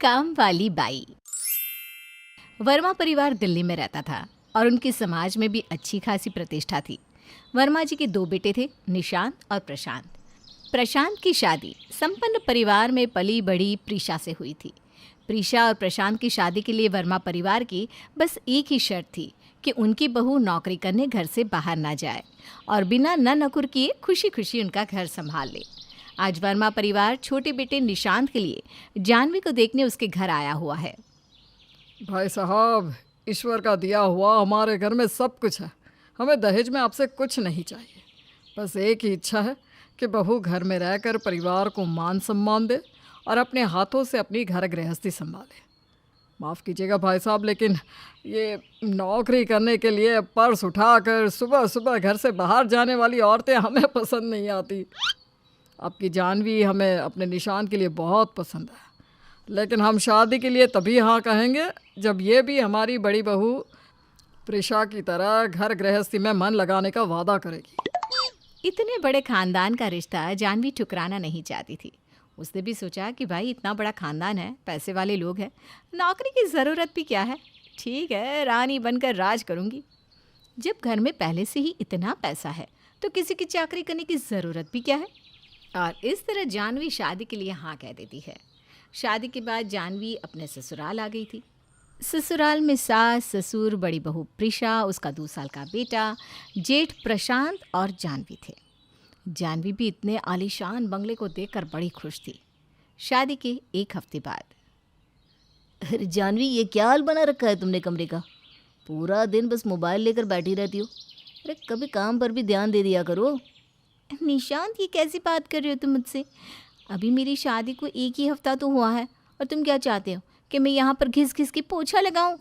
काम वाली बाई। वर्मा परिवार दिल्ली में रहता था और उनके समाज में भी अच्छी खासी प्रतिष्ठा थी। वर्मा जी के दो बेटे थे, निशांत और प्रशांत। प्रशांत की शादी संपन्न परिवार में पली बड़ी प्रीशा से हुई थी। प्रीशा और प्रशांत की शादी के लिए वर्मा परिवार की बस एक ही शर्त थी कि उनकी बहू नौकरी करने घर से बाहर ना जाए और बिना नकुर किए खुशी खुशी उनका घर संभाल ले। आज वर्मा परिवार छोटे बेटे निशांत के लिए जानवी को देखने उसके घर आया हुआ है। भाई साहब, ईश्वर का दिया हुआ हमारे घर में सब कुछ है। हमें दहेज में आपसे कुछ नहीं चाहिए। बस एक ही इच्छा है कि बहू घर में रहकर परिवार को मान सम्मान दे और अपने हाथों से अपनी घर गृहस्थी संभाले। माफ़ कीजिएगा भाई साहब, लेकिन ये नौकरी करने के लिए पर्स उठाकर सुबह सुबह घर से बाहर जाने वाली औरतें हमें पसंद नहीं आती। आपकी जानवी हमें अपने निशान के लिए बहुत पसंद है, लेकिन हम शादी के लिए तभी हाँ कहेंगे जब ये भी हमारी बड़ी बहू प्रीशा की तरह घर गृहस्थी में मन लगाने का वादा करेगी। इतने बड़े खानदान का रिश्ता जानवी ठुकराना नहीं चाहती थी। उसने भी सोचा कि भाई इतना बड़ा खानदान है, पैसे वाले लोग हैं, नौकरी की ज़रूरत भी क्या है। ठीक है, रानी बनकर राज करूँगी। जब घर में पहले से ही इतना पैसा है तो किसी की चाकरी करने की ज़रूरत भी क्या है। और इस तरह जानवी शादी के लिए हाँ कह देती है। शादी के बाद जानवी अपने ससुराल आ गई थी। ससुराल में सास, ससुर, बड़ी बहू प्रीशा, उसका 2 साल का बेटा, जेठ प्रशांत और जानवी थे। जानवी भी इतने आलीशान बंगले को देखकर बड़ी खुश थी। शादी के 1 हफ्ते बाद, अरे जानवी, ये क्या हाल बना रखा है तुमने कमरे का? पूरा दिन बस मोबाइल लेकर बैठी रहती हो। अरे कभी काम पर भी ध्यान दे दिया करो। निशांत, ये कैसी बात कर रहे हो तुम मुझसे? अभी मेरी शादी को 1 ही हफ्ता तो हुआ है और तुम क्या चाहते हो कि मैं यहाँ पर घिस घिस के पोछा लगाऊं?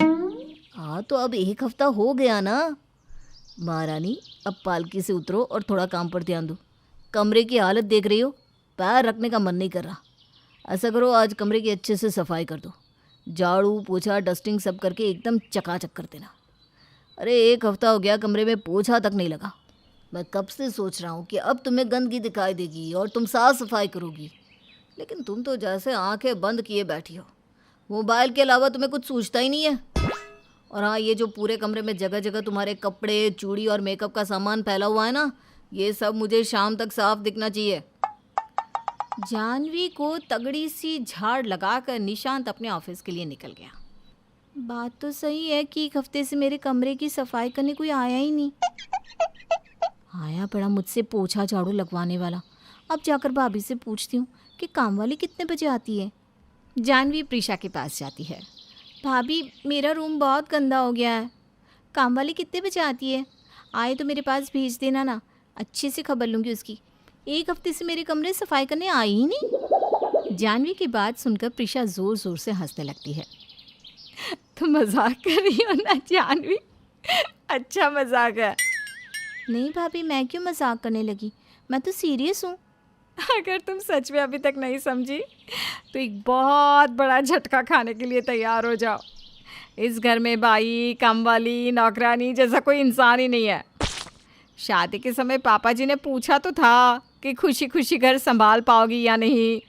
हाँ तो अब 1 हफ्ता हो गया ना महारानी। अब पालकी से उतरो और थोड़ा काम पर ध्यान दो। कमरे की हालत देख रही हो, पैर रखने का मन नहीं कर रहा। ऐसा करो, आज कमरे की अच्छे से सफाई कर दो। झाड़ू पोछा डस्टिंग सब करके एकदम चकाचक कर देना। अरे 1 हफ्ता हो गया कमरे में पोछा तक नहीं लगा। मैं कब से सोच रहा हूँ कि अब तुम्हें गंदगी दिखाई देगी और तुम साफ सफाई करोगी, लेकिन तुम तो जैसे आंखें बंद किए बैठी हो। मोबाइल के अलावा तुम्हें कुछ सूझता ही नहीं है। और हाँ, ये जो पूरे कमरे में जगह जगह तुम्हारे कपड़े, चूड़ी और मेकअप का सामान फैला हुआ है ना, ये सब मुझे शाम तक साफ दिखना चाहिए। जानवी को तगड़ी सी झाड़ लगाकर निशांत अपने ऑफिस के लिए निकल गया। बात तो सही है कि 1 हफ्ते से मेरे कमरे की सफाई करने कोई आया ही नहीं। आया पड़ा मुझसे पोछा झाड़ू लगवाने वाला। अब जाकर भाभी से पूछती हूँ कि काम वाली कितने बजे आती है। जानवी प्रीशा के पास जाती है। भाभी, मेरा रूम बहुत गंदा हो गया है, काम वाली कितने बजे आती है? आए तो मेरे पास भेज देना ना, अच्छे से खबर लूँगी उसकी। 1 हफ्ते से मेरे कमरे सफाई करने आई ही नहीं। जानवी की बात सुनकर प्रीशा ज़ोर ज़ोर से हंसने लगती है। तुम मजाक कर रही हो ना जानवी? अच्छा मजाक है। नहीं भाभी, मैं क्यों मजाक करने लगी, मैं तो सीरियस हूँ। अगर तुम सच में अभी तक नहीं समझी तो एक बहुत बड़ा झटका खाने के लिए तैयार हो जाओ। इस घर में बाई, कामवाली, नौकरानी जैसा कोई इंसान ही नहीं है। शादी के समय पापा जी ने पूछा तो था कि खुशी खुशी घर संभाल पाओगी या नहीं,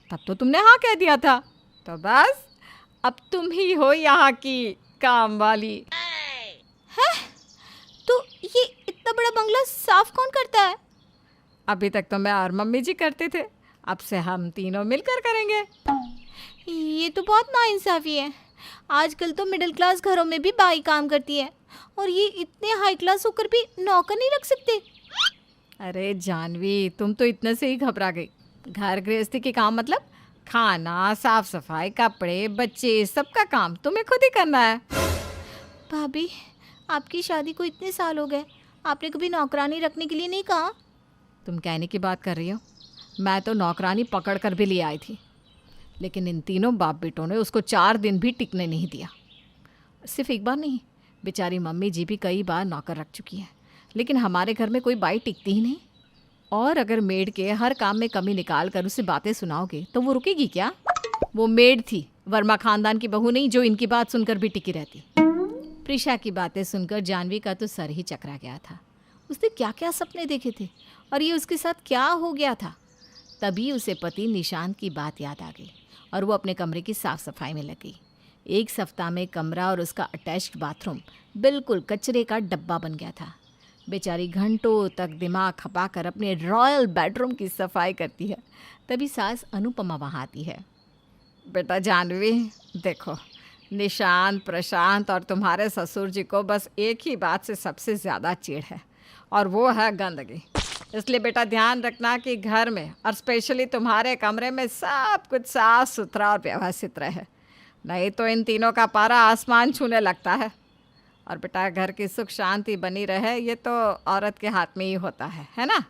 तब तो तुमने हाँ कह दिया था। तो बस अब तुम ही हो यहाँ की काम वाली। है? तो ये इतना बड़ा बंगला साफ कौन करता है? अभी तक तो मैं और मम्मी जी करते थे, अब से हम तीनों मिलकर करेंगे। ये तो बहुत नाइंसाफ़ी है। आजकल तो मिडिल क्लास घरों में भी बाई काम करती है और ये इतने हाई क्लास होकर भी नौकर नहीं रख सकते। अरे जानवी, तुम तो इतने से ही घबरा गई। घर गृहस्थी के काम मतलब खाना, साफ सफाई, कपड़े, बच्चे, सबका काम तुम्हें खुद ही करना है। भाभी, आपकी शादी को इतने साल हो गए, आपने कभी नौकरानी रखने के लिए नहीं कहा? तुम कहने की बात कर रही हो? मैं तो नौकरानी पकड़ कर भी ले आई थी, लेकिन इन तीनों बाप बेटों ने उसको 4 दिन भी टिकने नहीं दिया। सिर्फ एक बार नहीं, बेचारी मम्मी जी भी कई बार नौकर रख चुकी हैं, लेकिन हमारे घर में कोई बाई टिकती ही नहीं। और अगर मेड के हर काम में कमी निकाल कर उसे बातें सुनाओगे तो वो रुकेगी क्या? वो मेड थी, वर्मा खानदान की बहू नहीं जो इनकी बात सुनकर भी टिकी रहती। प्रीशा की बातें सुनकर जानवी का तो सर ही चकरा गया था। उसने क्या क्या सपने देखे थे और ये उसके साथ क्या हो गया था। तभी उसे पति निशांत की बात याद आ गई और वो अपने कमरे की साफ़ सफाई में लगी। एक सप्ताह में कमरा और उसका अटैच्ड बाथरूम बिल्कुल कचरे का डब्बा बन गया था। बेचारी घंटों तक दिमाग खपाकर अपने रॉयल बेडरूम की सफाई करती है। तभी सास अनुपमा वहाँ आती है। बेटा जानवी, देखो, निशांत, प्रशांत और तुम्हारे ससुर जी को बस एक ही बात से सबसे ज़्यादा चिढ़ है, और वो है गंदगी। इसलिए बेटा ध्यान रखना कि घर में और स्पेशली तुम्हारे कमरे में सब कुछ साफ सुथरा और व्यवस्थित रहे, नहीं तो इन तीनों का पारा आसमान छूने लगता है। और बेटा घर की सुख शांति बनी रहे, ये तो औरत के हाथ में ही होता है ना?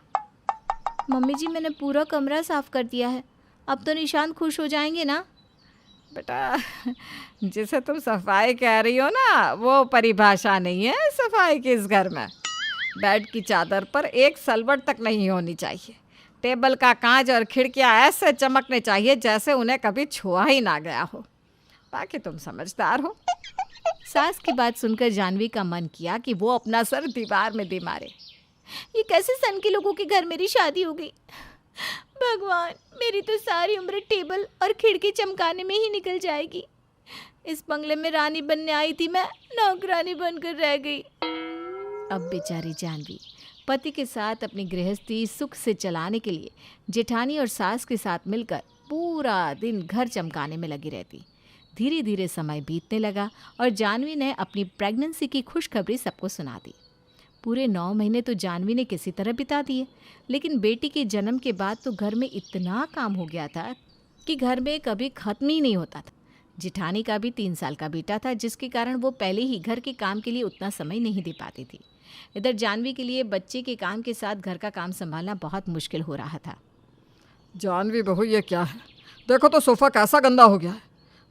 मम्मी जी, मैंने पूरा कमरा साफ़ कर दिया है, अब तो निशांत खुश हो जाएंगे ना? बेटा, जिसे तुम सफाई कह रही हो ना, वो परिभाषा नहीं है सफाई की इस घर में। बेड की चादर पर एक सलवट तक नहीं होनी चाहिए। टेबल का कांच और खिड़कियां ऐसे चमकने चाहिए जैसे उन्हें कभी छुआ ही ना गया हो। बाकी तुम समझदार हो। सास की बात सुनकर जानवी का मन किया कि वो अपना सर दीवार में दे मारे। ये कैसे सन के लोगों के घर मेरी शादी हो गई? भगवान, मेरी तो सारी उम्र टेबल और खिड़की चमकाने में ही निकल जाएगी। इस बंगले में रानी बनने आई थी, मैं नौकरानी बनकर रह गई। अब बेचारी जानवी पति के साथ अपनी गृहस्थी सुख से चलाने के लिए जेठानी और सास के साथ मिलकर पूरा दिन घर चमकाने में लगी रहती। धीरे धीरे समय बीतने लगा और जानवी ने अपनी प्रेगनेंसी की खुशखबरी सबको सुना दी। पूरे 9 महीने तो जानवी ने किसी तरह बिता दिए, लेकिन बेटी के जन्म के बाद तो घर में इतना काम हो गया था कि घर में कभी खत्म ही नहीं होता था। जेठानी का भी 3 साल का बेटा था, जिसके कारण वो पहले ही घर के काम के लिए उतना समय नहीं दे पाती थी। इधर जानवी के लिए बच्चे के काम के साथ घर का काम संभालना बहुत मुश्किल हो रहा था। जानवी बहू, ये क्या है? देखो तो सोफ़ा कैसा गंदा हो गया है।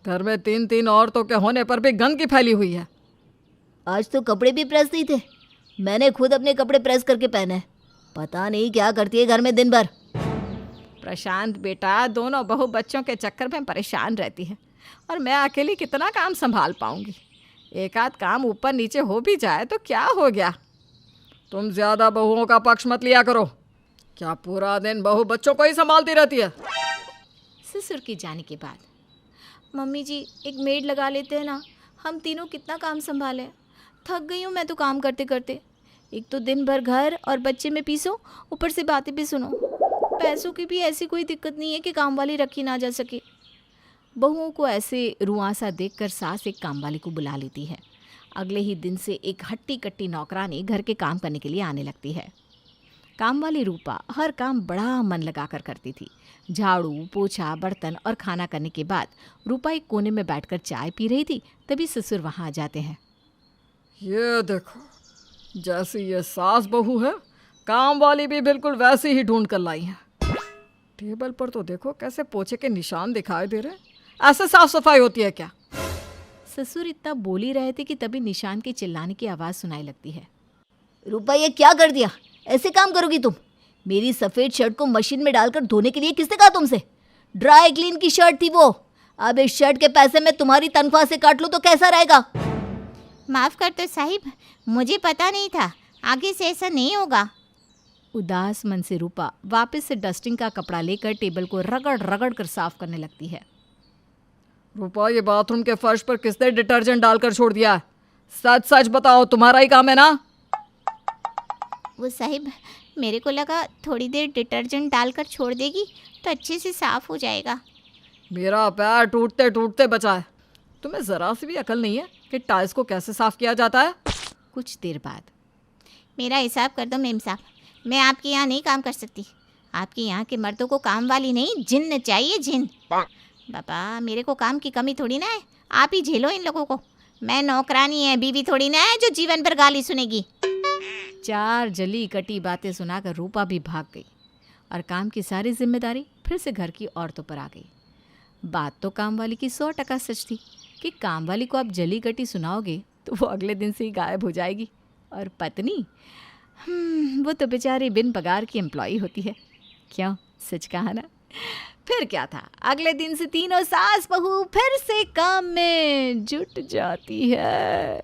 घर में 3 औरतों के होने पर भी गंदगी फैली हुई है। आज तो कपड़े भी प्रेस नहीं थे, मैंने खुद अपने कपड़े प्रेस करके पहने। पता नहीं क्या करती है घर में दिन भर। प्रशांत बेटा, दोनों बहू बच्चों के चक्कर में परेशान रहती है, और मैं अकेली कितना काम संभाल पाऊंगी? एक आध काम ऊपर नीचे हो भी जाए तो क्या हो गया? तुम ज़्यादा बहुओं का पक्ष मत लिया करो। क्या पूरा दिन बहू बच्चों को ही संभालती रहती है? ससुर के जाने के बाद, मम्मी जी एक मेड लगा लेते हैं ना, हम तीनों कितना काम संभालें। थक गई हूँ मैं तो काम करते करते। एक तो दिन भर घर और बच्चे में पीसो, ऊपर से बातें भी सुनो। पैसों की भी ऐसी कोई दिक्कत नहीं है कि काम वाली रखी ना जा सके। बहुओं को ऐसे रुआंसा देखकर सास एक काम वाली को बुला लेती है। अगले ही दिन से एक हट्टी कट्टी नौकरानी घर के काम करने के लिए आने लगती है। काम वाली रूपा हर काम बड़ा मन लगाकर करती थी। झाड़ू, पोछा, बर्तन और खाना करने के बाद रूपा एक कोने में बैठकर चाय पी रही थी, तभी ससुर वहाँ आ जाते हैं। ये देखो, जैसी ये सास बहू है, काम वाली भी बिल्कुल वैसी ही ढूंढ कर लाई है। टेबल पर तो देखो कैसे पोछे के निशान दिखाई दे रहे हैं। ऐसे साफ सफाई होती है क्या? ससुर इतना बोल ही रहे थे कि तभी निशान के चिल्लाने की आवाज़ सुनाई लगती है। रूपा, ये क्या कर दिया? ऐसे काम करोगी तुम? मेरी सफ़ेद शर्ट को मशीन में डालकर धोने के लिए किसने कहा तुमसे? ड्राई क्लीन की शर्ट थी वो। अब इस शर्ट के पैसे मैं तुम्हारी तनख्वाह से काट लूँ तो कैसा रहेगा? माफ़ कर दो साहिब, मुझे पता नहीं था, आगे से ऐसा नहीं होगा। उदास मन से रूपा वापस से डस्टिंग का कपड़ा लेकर टेबल को रगड़ रगड़ कर साफ करने लगती है। रूपा, ये बाथरूम के फर्श पर किसने डिटर्जेंट डालकर छोड़ दिया? सच सच बताओ, तुम्हारा ही काम है ना? वो साहिब, मेरे को लगा थोड़ी देर डिटर्जेंट डालकर छोड़ देगी तो अच्छे से साफ़ हो जाएगा। मेरा पैर टूटते टूटते बचा है। तुम्हें ज़रा सी भी अकल नहीं है कि टाइल्स को कैसे साफ किया जाता है? कुछ देर बाद, मेरा हिसाब कर दो मेम साहब, मैं आपके यहाँ नहीं काम कर सकती। आपके यहाँ के मर्दों को काम वाली नहीं, जिन्न चाहिए, जिन्न। बाबा, मेरे को काम की कमी थोड़ी ना है, आप ही झेलो इन लोगों को। मैं नौकरानी है, बीवी थोड़ी ना है जो जीवन भर गाली सुनेगी। 4 जली कटी बातें सुनाकर रूपा भी भाग गई और काम की सारी जिम्मेदारी फिर से घर की औरतों पर आ गई। बात तो काम वाली की 100% सच थी कि काम वाली को आप जली कटी सुनाओगे तो वो अगले दिन से ही गायब हो जाएगी। और पत्नी, वो तो बेचारी बिन पगार की एम्प्लॉई होती है। क्यों, सच कहा ना? फिर क्या था, अगले दिन से तीनों सास बहू फिर से काम में जुट जाती है।